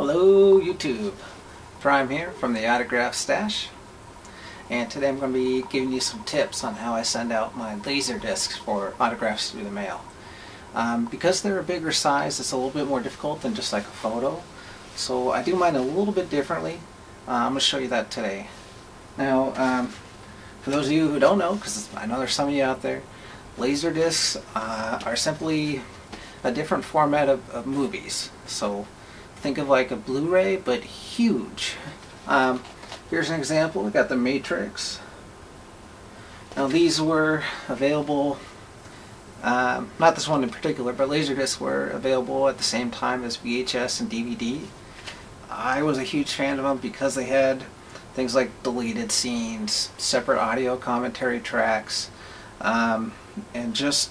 Hello YouTube, Prime here from the Autograph Stash, and today I'm going to be giving you some tips on how I send out my laser discs for autographs through the mail. Because they're a bigger size, it's a little bit more difficult than just like a photo, so I do mine a little bit differently. I'm going to show you that today. Now, for those of you who don't know, because I know there's some of you out there, laser discs are simply a different format of movies. So think of like a Blu-ray, but huge. Here's an example. I got The Matrix. Now these were available, not this one in particular, but Laserdiscs were available at the same time as VHS and DVD. I was a huge fan of them because they had things like deleted scenes, separate audio commentary tracks, and just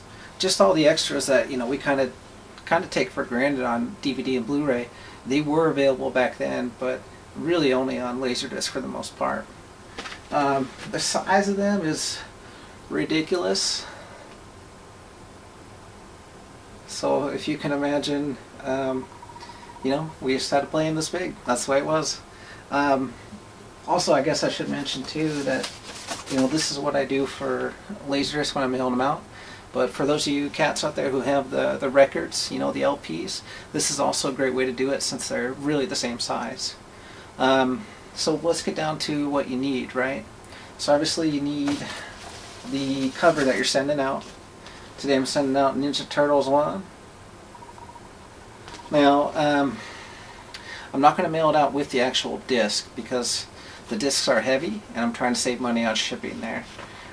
all the extras that we kind of take for granted on DVD and Blu-ray. They were available back then, but really only on Laserdisc for the most part. The size of them is ridiculous. So if you can imagine, we just had to play them this big. That's the way it was. Also, I guess I should mention too that this is what I do for Laserdisc when I'm mailing them out. But for those of you cats out there who have the records, the LPs, this is also a great way to do it since they're really the same size. So let's get down to what you need, right? So obviously you need the cover that you're sending out. Today I'm sending out Ninja Turtles 1. Now, I'm not going to mail it out with the actual disc because the discs are heavy and I'm trying to save money on shipping there.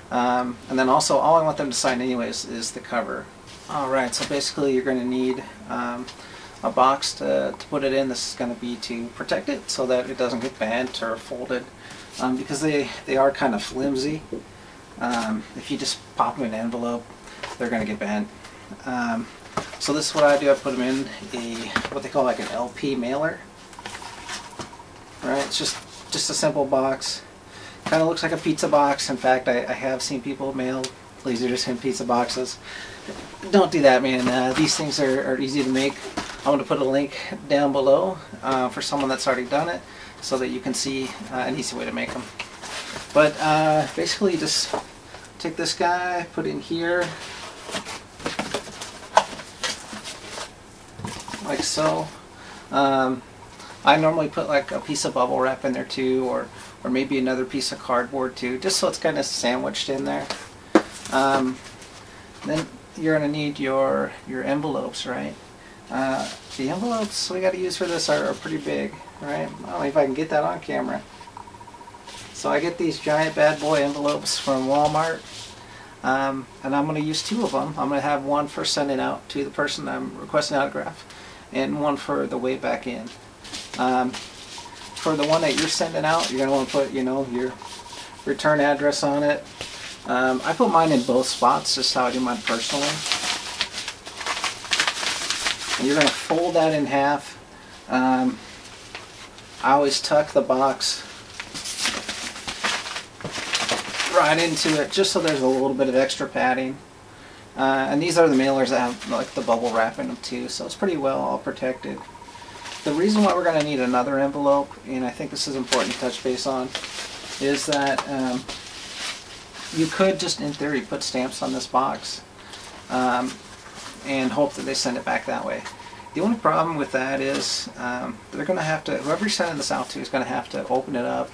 And then also all I want them to sign anyways is the cover. Alright, so basically you're going to need a box to put it in. This is going to be to protect it so that it doesn't get bent or folded, because they are kind of flimsy. If you just pop them in an envelope, they're going to get bent. So this is what I do. I put them in what they call like an LP mailer. Right, it's just a simple box. Kind of looks like a pizza box. In fact, I have seen people mail Laserdisc in pizza boxes. Don't do that, man. These things are easy to make. I'm going to put a link down below for someone that's already done it so that you can see an easy way to make them. But basically you just take this guy, put it in here, like so. I normally put like a piece of bubble wrap in there too, or maybe another piece of cardboard too, just so it's kind of sandwiched in there. Then you're going to need your envelopes, right? The envelopes we got to use for this are pretty big, right? I don't know if I can get that on camera. So I get these giant bad boy envelopes from Walmart, and I'm going to use two of them. I'm going to have one for sending out to the person I'm requesting autograph, and one for the way back in. For the one that you're sending out, you're going to want to put, your return address on it. I put mine in both spots, just how I do mine personally. And you're going to fold that in half. I always tuck the box right into it, just so there's a little bit of extra padding. And these are the mailers that have like the bubble wrap in them too, so it's pretty well all protected. The reason why we're going to need another envelope, and I think this is important to touch base on, is that you could just in theory put stamps on this box and hope that they send it back that way. The only problem with that is they're going to have to, whoever you're sending this out to is going to have to open it up,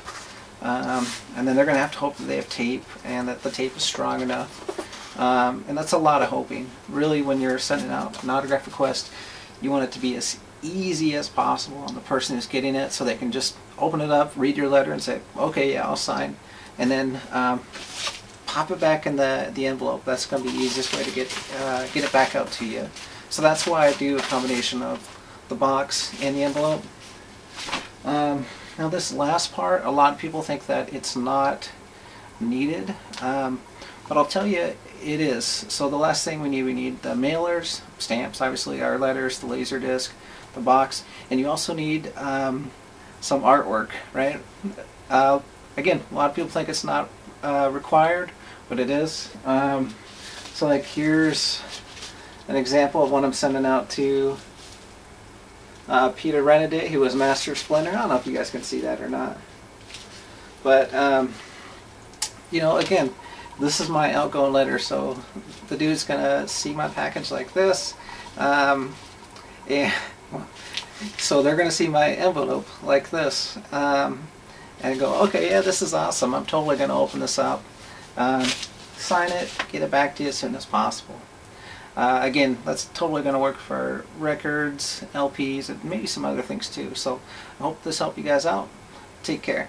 and then they're going to have to hope that they have tape and that the tape is strong enough. And that's a lot of hoping. Really, when you're sending out an autograph request, you want it to be as easy as possible on the person who's getting it, so they can just open it up, read your letter, and say, okay, yeah, I'll sign, and then pop it back in the envelope. That's going to be the easiest way to get it back out to you. So that's why I do a combination of the box and the envelope. Now this last part, a lot of people think that it's not needed, but I'll tell you it is. So the last thing we need the mailers, stamps, obviously, our letters, the Laserdisc, the box, and you also need some artwork, right? Again, a lot of people think it's not required, but it is. So like here's an example of one I'm sending out to Peter rented it. He was Master Splinter. I don't know if you guys can see that or not. But, you know, again, this is my outgoing letter, so the dude's going to see my package like this. And so they're going to see my envelope like this. And go, okay, yeah, this is awesome. I'm totally going to open this up. Sign it, get it back to you as soon as possible. Again, that's totally going to work for records, LPs, and maybe some other things too. So I hope this helped you guys out. Take care.